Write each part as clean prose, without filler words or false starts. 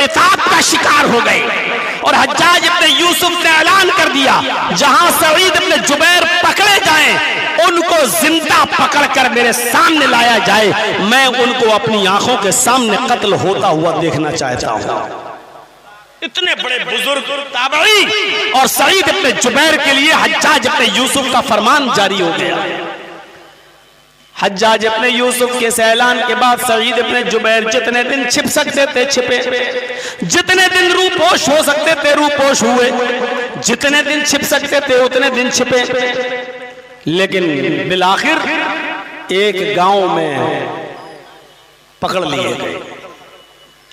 इताअत का शिकार हो गए। और हज्जाज इब्ने यूसुफ ने ऐलान कर दिया, जहां सईद इब्ने जुबैर पकड़े जाएं उनको जिंदा पकड़कर मेरे सामने लाया जाए, मैं उनको अपनी आंखों के सामने कत्ल होता हुआ देखना चाहता हूं। इतने बड़े बुजुर्ग ताबई और सईद इब्ने जुबैर के लिए हज्जाज इब्ने यूसुफ का फरमान जारी हो गया। हज्जाज इब्ने यूसुफ के ऐलान के बाद सईद इब्ने जुबैर जितने दिन छिप सकते थे छिपे, जितने दिन रूपोश हो सकते थे रूपोश हुए, जितने दिन छिप सकते थे उतने दिन छिपे। लेकिन बिलाखिर एक गांव में पकड़ लिए गए।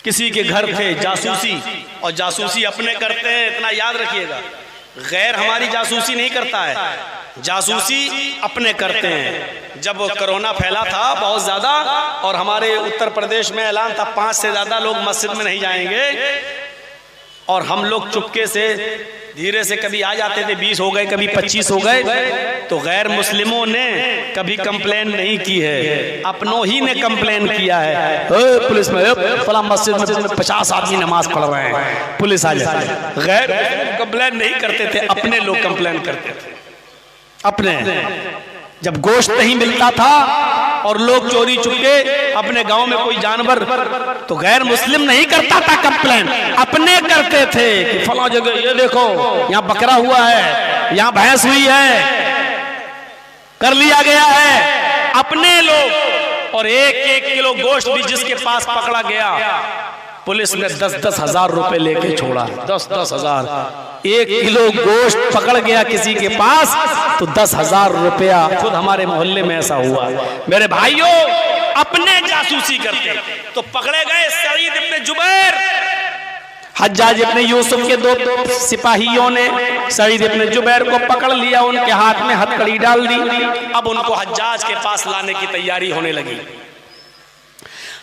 किसी के घर थे जासूसी, और जासूसी अपने करते हैं, इतना याद रखिएगा, गैर हमारी जासूसी नहीं करता है, जासूसी अपने करते हैं। जब कोरोना फैला था बहुत ज़्यादा और हमारे उत्तर प्रदेश में ऐलान था 5 से ज़्यादा लोग मस्जिद में नहीं जाएंगे, और हम लोग चुपके से धीरे से कभी आ जाते थे, 20 हो गए कभी 25 हो गए, तो गैर मुस्लिमों ने कभी कंप्लेन नहीं की है, अपनों ही ने कंप्लेन किया है। पुलिस में फला मस्जिद में 50 आदमी नमाज पढ़ रहे हैं, पुलिस आ जाती है। गैर कंप्लेन नहीं करते थे, अपने लोग कंप्लेन करते थे। अपने जब गोश्त नहीं मिलता था और लोग चोरी चुपके अपने गांव में कोई जानवर, तो गैर मुस्लिम नहीं करता था कंप्लेन, अपने करते थे कि फला जगह ये देखो यहाँ बकरा हुआ है, यहाँ भैंस हुई है, कर लिया गया है, अपने लोग। और 1-1 किलो गोश्त भी जिसके पास पकड़ा गया, पुलिस ने 10-10 हजार रुपए लेके छोड़ा। 10-10 हजार, 1 किलो गोश्त पकड़ गया किसी के पास तो 10,000 रुपया। खुद हमारे मोहल्ले में ऐसा हुआ। मेरे भाइयों, अपने जासूसी करते तो पकड़े गए सईद इब्ने जुबैर। हज्जाज इब्ने यूसुफ के 2 सिपाहियों ने सईद इब्ने जुबैर को पकड़ लिया, उनके हाथ में हथकड़ी डाल दी। अब उनको हज्जाज के पास लाने की तैयारी होने लगी।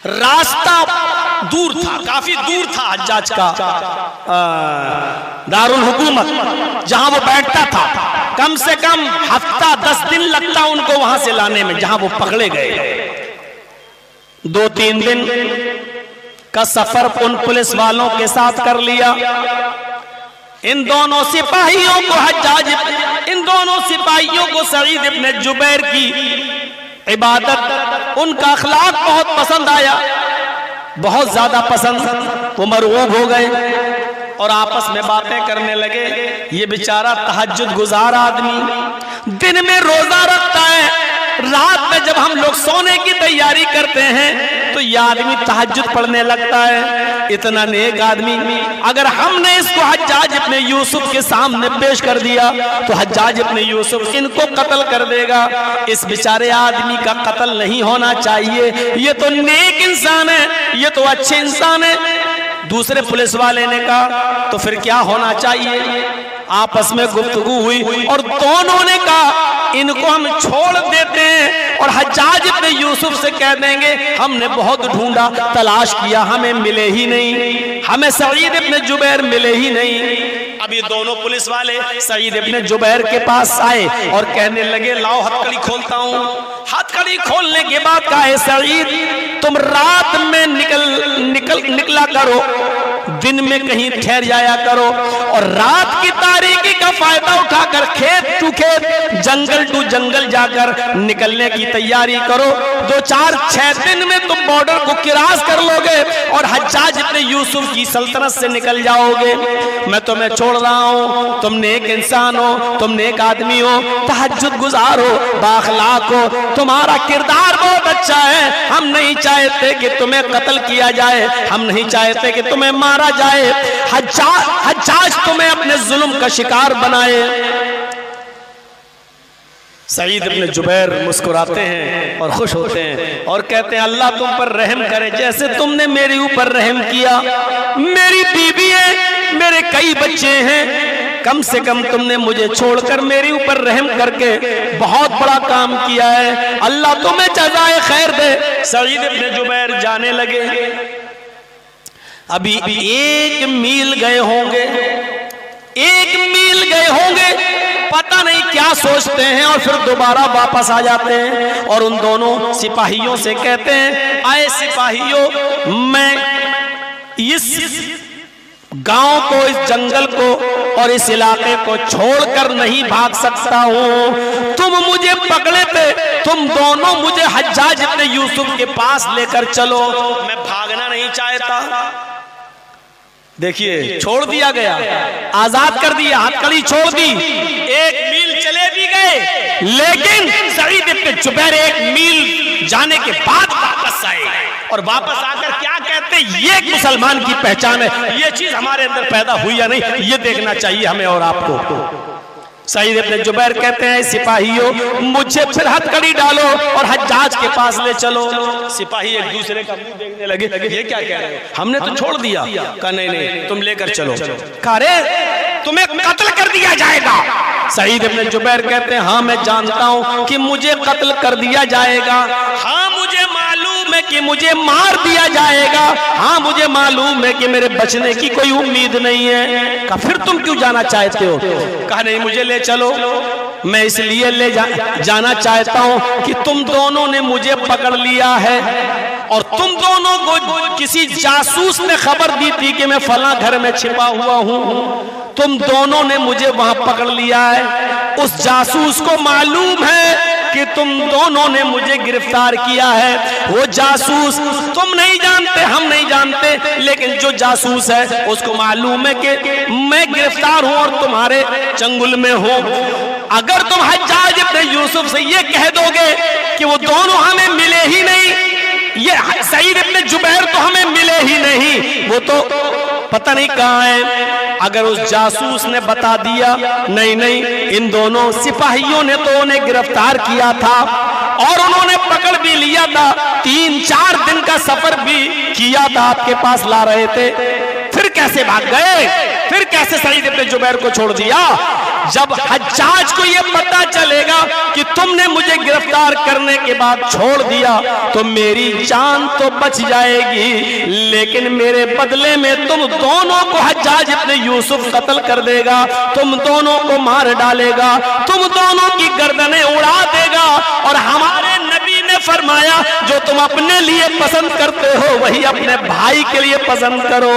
रास्ता दूर था, काफी दूर था हज्जाज का दारुल हुकूमत जहां वो बैठता था। कम से कम हफ्ता 10 दिन लगता उनको वहां से लाने में, जहां वो पकड़े गए। 2-3 दिन का सफर उन पुलिस वालों के साथ कर लिया। इन दोनों सिपाहियों को इन दोनों सिपाहियों को सईद इब्ने जुबैर की इबादत, उनका अखलाक बहुत पसंद आया, बहुत ज्यादा पसंद। वो मरगूब हो गए और आपस में बातें करने लगे। ये बेचारा तहज्जुद गुजार आदमी, दिन में रोजा रखता है, रात में जब हम लोग सोने की तैयारी करते हैं तो ये आदमी तहज्जुद पढ़ने लगता है। इतना नेक आदमी, अगर हमने इसको हज्जाज इब्ने यूसुफ के सामने पेश कर दिया तो हज्जाज इब्ने यूसुफ इनको कत्ल कर देगा। इस बेचारे आदमी का कत्ल नहीं होना चाहिए, ये तो नेक इंसान है, ये तो अच्छे इंसान है। दूसरे पुलिस वाले ने कहा तो फिर क्या होना चाहिए। आपस में गुफ्तगू हुई और दोनों ने कहा इनको हम छोड़ देते हैं और हज्जाज इब्ने यूसुफ से कह देंगे हमने बहुत ढूंढा, तलाश किया, हमें मिले ही नहीं, हमें सईद इब्ने जुबैर मिले ही नहीं। अब ये दोनों पुलिस वाले सईद इब्ने जुबैर के पास आए और कहने लगे लाओ हथकड़ी खोलता हूँ। हथकड़ी खोलने के बाद कहा है सईद तुम रात में निकला करो, दिन में कहीं ठहर जाया करो, और रात की तारीकी का फायदा उठाकर खेत टू खेत, जंगल टू जंगल जाकर निकलने की तैयारी करो। 2-4-6 दिन में तुम बॉर्डर को क्रॉस कर लोगे और हज्जाज इब्ने यूसुफ की सल्तनत से निकल जाओगे। मैं तुम्हें छोड़ रहा हूँ, तुम नेक इंसान हो, तुम नेक आदमी हो, तहज्जुद गुजार हो, बाखलाक हो, तुम्हारा किरदार बहुत अच्छा है। हम नहीं चाहते कि तुम्हें कत्ल किया जाए, हम नहीं चाहते कि तुम्हें मारा जाए, हज्जाज तुम्हें अपने जुल्म का शिकार बनाए। सईद इब्ने जुबैर मुस्कुराते हैं और खुश होते हैं और कहते हैं अल्लाह तुम पर रहम करे, जैसे तुमने मेरे ऊपर रहम किया। मेरी बीवी है, मेरे कई बच्चे हैं, कम से कम तुमने मुझे छोड़कर मेरे ऊपर रहम करके बहुत बड़ा काम किया है, अल्लाह तुम्हें जज़ाए खैर दे। सईद इब्ने जुबैर जाने लगे। अभी 1 मील गए होंगे, 1 मील गए होंगे, पता नहीं क्या सोचते हैं और फिर दोबारा वापस आ जाते हैं और उन दोनों सिपाहियों से कहते हैं आए सिपाहियों, मैं इस गांव को, इस जंगल को और इस इलाके को छोड़कर नहीं भाग सकता हूं। तुम मुझे पकड़े थे, तुम दोनों मुझे हज्जाज इब्ने यूसुफ के पास लेकर चलो। मैं भागना नहीं चाहता। देखिए, छोड़ दिया गया, आजाद कर दिया, हथकड़ी छोड़ दी, 1 मील चले भी गए, लेकिन सईद इब्ने जुबैर 1 मील जाने के बाद वापस आए और वापस आकर क्या कहते, ये एक मुसलमान की पहचान है। ये चीज हमारे अंदर पैदा हुई या नहीं, ये देखना चाहिए हमें और आपको। सईद इब्ने जुबैर कहते हैं, सिपाहियों मुझे फिर हथकड़ी डालो और हज्जाज के पास ले चलो। सिपाही एक दूसरे का मुंह देखने लगे, ये क्या कह रहे हो, हमने तो छोड़ दिया। कहा नहीं नहीं, तुम लेकर चलो। कहा रे, तुम्हें कत्ल कर दिया जाएगा। सईद इब्ने जुबैर कहते हैं, हाँ मैं जानता हूं कि मुझे कत्ल कर दिया जाएगा, हाँ मुझे मालूम है कि मुझे मार दिया जाएगा, हाँ मुझे मालूम है कि मेरे बचने की कोई उम्मीद नहीं है। कहा फिर तुम क्यों जाना चाहते हो? कहा नहीं, मुझे ले चलो, मैं इसलिए ले जाना चाहता हूं कि तुम दोनों ने मुझे पकड़ लिया है और तुम दोनों को किसी जासूस ने खबर दी थी कि मैं फला घर में छिपा हुआ हूं। तुम दोनों ने मुझे वहां पकड़ लिया है। उस जासूस को मालूम है कि तुम दोनों ने मुझे गिरफ्तार किया है। वो जासूस तुम नहीं जानते, हम नहीं जानते, लेकिन जो जासूस है उसको मालूम है कि मैं गिरफ्तार हूं और तुम्हारे चंगुल में हूं। अगर तुम हज्जाज इब्ने यूसुफ से ये कह दोगे कि वो दोनों हमें मिले ही नहीं, ये सईद इब्ने जुबैर तो हमें मिले ही नहीं, वो तो पता नहीं कहाँ है। अगर उस जासूस ने बता दिया नहीं नहीं, इन दोनों सिपाहियों ने तो उन्हें गिरफ्तार किया था और उन्होंने पकड़ भी लिया था, 3-4 दिन का सफर भी किया था, आपके पास ला रहे थे, फिर कैसे भाग गए? फिर कैसे सईद इब्ने जुबैर को छोड़ दिया? जब हज्जाज को यह पता चलेगा कि तुमने मुझे गिरफ्तार करने के बाद छोड़ दिया तो मेरी जान तो बच जाएगी, लेकिन मेरे बदले में तुम दोनों को हज्जाज इब्ने यूसुफ कत्ल कर देगा, तुम दोनों को मार डालेगा, तुम दोनों की गर्दनें उड़ा देगा। और हमारे नबी ने फरमाया, जो तुम अपने लिए पसंद करते हो वही अपने भाई के लिए पसंद करो।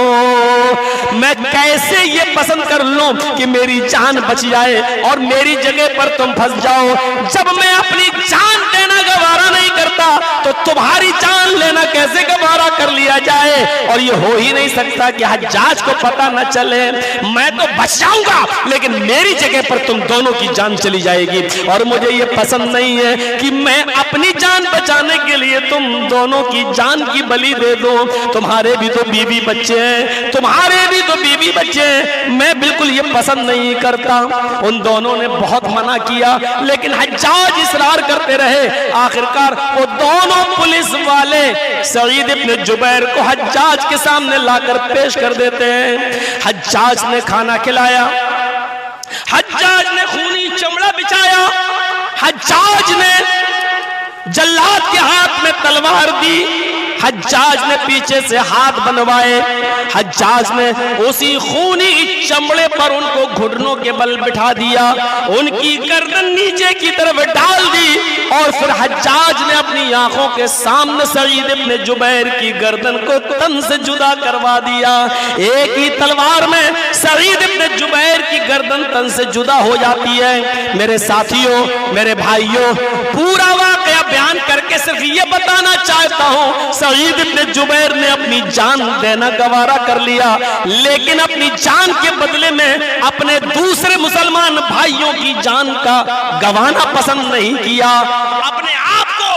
मैं कैसे ये पसंद कर लूं कि मेरी जान बच जाए और मेरी जगह पर तुम फंस जाओ? जब मैं अपनी जान देना गवारा नहीं करता तो तुम्हारी जान लेना कैसे गवारा कर लिया जाए? और ये हो ही नहीं सकता कि हज्जाज को पता न चले। मैं तो बच जाऊंगा, लेकिन मेरी जगह पर तुम दोनों की जान चली जाएगी। और मुझे ये पसंद नहीं है कि मैं अपनी जान बचाने के लिए तुम दोनों की जान की बलि दे दूं। तुम्हारे भी तो बीवी बच्चे हैं, तुम्हारे भी तो बीवी बच्चे हैं, मैं बिल्कुल ये पसंद नहीं करता। उन दोनों ने बहुत मना किया, लेकिन हज्जाज इसरार करते रहे। आखिरकार वो दोनों पुलिस वाले सईद इब्ने जुबैर को हज्जाज के सामने लाकर पेश कर देते हैं। हज्जाज ने खाना खिलाया, हज्जाज ने खूनी चमड़ा बिछाया, हज्जाज ने जल्लाद के हाथ में तलवार दी, हज्जाज ने पीछे से हाथ बनवाए, हज्जाज ने उसी खूनी चमड़े पर उनको घुटनों के बल बिठा दिया, उनकी गर्दन नीचे की तरफ डाल दी और फिर हज्जाज ने अपनी आंखों के सामने सईद इब्ने जुबैर की गर्दन को तन से जुदा करवा दिया। एक ही तलवार में सईद इब्ने जुबैर की गर्दन तन से जुदा हो जाती है। मेरे साथियों, मेरे भाइयों, पूरा वाकया बयान करके सिर्फ ये बताना चाहता हूं, सईद इब्ने जुबैर ने अपनी जान देना गवारा कर लिया, लेकिन अपनी जान के बदले में अपने दूसरे मुसलमान भाइयों की जान का गवाना पसंद नहीं किया। अपने आप को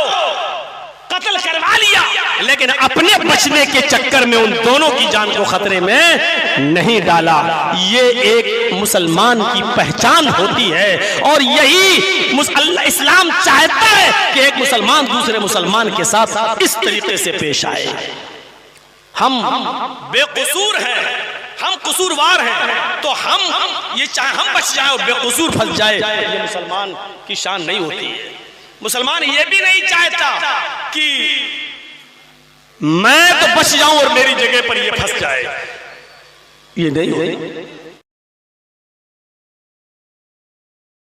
कत्ल करवा लिया, लेकिन अपने बचने के चक्कर में उन दोनों की जान को खतरे में नहीं डाला। ये एक मुसलमान की पहचान होती है और यही इस्लाम चाहता है कि एक मुसलमान दूसरे मुसलमान के साथ इस तरीके से पेश आए। हम बेकसूर हैं, हम कसूरवार हैं, तो हम ये चाहे हम बच जाए और बेकसूर फंस जाए, ये मुसलमान की शान नहीं होती है। मुसलमान ये भी नहीं चाहता कि मैं तो बच जाऊं और मेरी जगह पर ये फंस जाए, ये नहीं होती।